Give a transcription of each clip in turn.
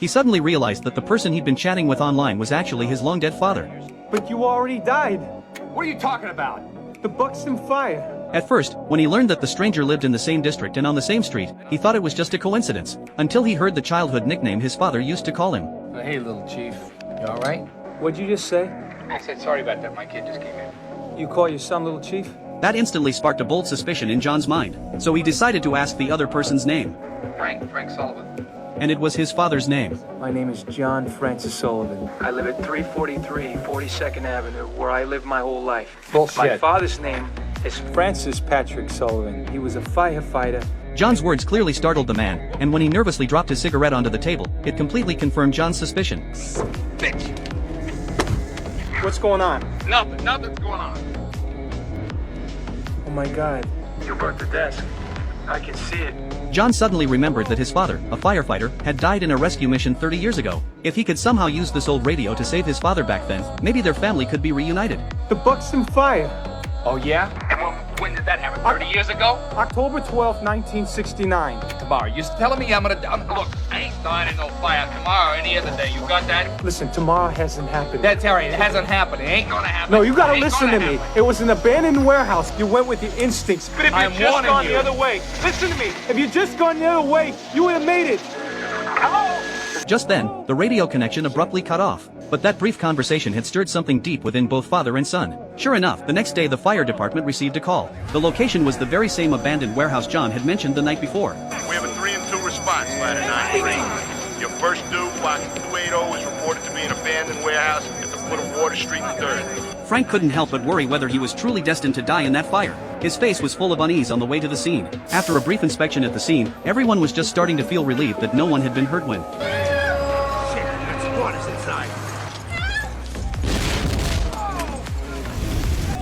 he suddenly realized that the person he'd been chatting with online was actually his long-dead father. But you already died. What are you talking about? The Buxton fire. At first, when he learned that the stranger lived in the same district and on the same street, he thought it was just a coincidence, until he heard the childhood nickname his father used to call him. Hey, little chief. You all right? What'd you just say? I said sorry about that. My kid just came in. You call your son Little Chief? That instantly sparked a bold suspicion in John's mind, so he decided to ask the other person's name. Frank Sullivan. And it was his father's name. My name is John Francis Sullivan. I live at 343 42nd Avenue, where I lived my whole life. Bullshit. My father's name is Francis Patrick Sullivan. He was a firefighter. John's words clearly startled the man, and when he nervously dropped his cigarette onto the table, it completely confirmed John's suspicion. Bitch. What's going on? Nothing's going on. Oh my God. You burnt the desk. I can see it. John suddenly remembered that his father, a firefighter, had died in a rescue mission 30 years ago. If he could somehow use this old radio to save his father back then, maybe their family could be reunited. The Buxton fire. Oh, yeah? And when did that happen? 30 years ago? October 12th, 1969. Tomorrow. You're telling me look, I ain't dying in no fire tomorrow or any other day. You got that? Listen, tomorrow hasn't happened. That's all right. It hasn't happened. It ain't gonna happen. No, you gotta It ain't listen to gonna me. happen. It was an abandoned warehouse. You went with your instincts. But if I'm you'd just warning gone you. the other way, listen to me. If you'd just gone the other way, you would have made it. Hello? Just then, the radio connection abruptly cut off. But that brief conversation had stirred something deep within both father and son. Sure enough, the next day the fire department received a call. The location was the very same abandoned warehouse John had mentioned the night before. We have a 3 and 2 response, ladder 93. Your first due, box 280, is reported to be an abandoned warehouse at the foot of Water Street 3rd. Frank couldn't help but worry whether he was truly destined to die in that fire. His face was full of unease on the way to the scene. After a brief inspection at the scene, everyone was just starting to feel relieved that no one had been hurt when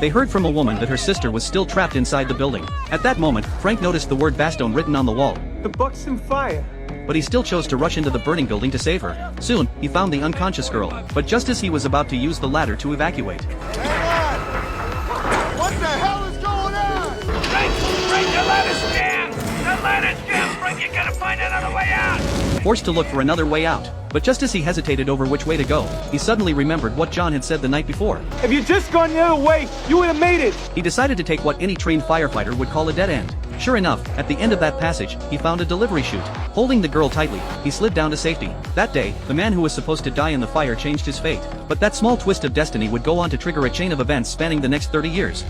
they heard from a woman that her sister was still trapped inside the building. At that moment, Frank noticed the word Bastogne written on the wall. The Buxton fire. But he still chose to rush into the burning building to save her. Soon, he found the unconscious girl, but just as he was about to use the ladder to evacuate. What the hell is going on? Frank, the ladder's jammed! The ladder's jammed! Frank, you gotta find another way out! Forced to look for another way out. But just as he hesitated over which way to go, he suddenly remembered what John had said the night before. If you'd just gone the other way, you would have made it. He decided to take what any trained firefighter would call a dead end. Sure enough, at the end of that passage, he found a delivery chute. Holding the girl tightly, he slid down to safety. That day, the man who was supposed to die in the fire changed his fate. But that small twist of destiny would go on to trigger a chain of events spanning the next 30 years.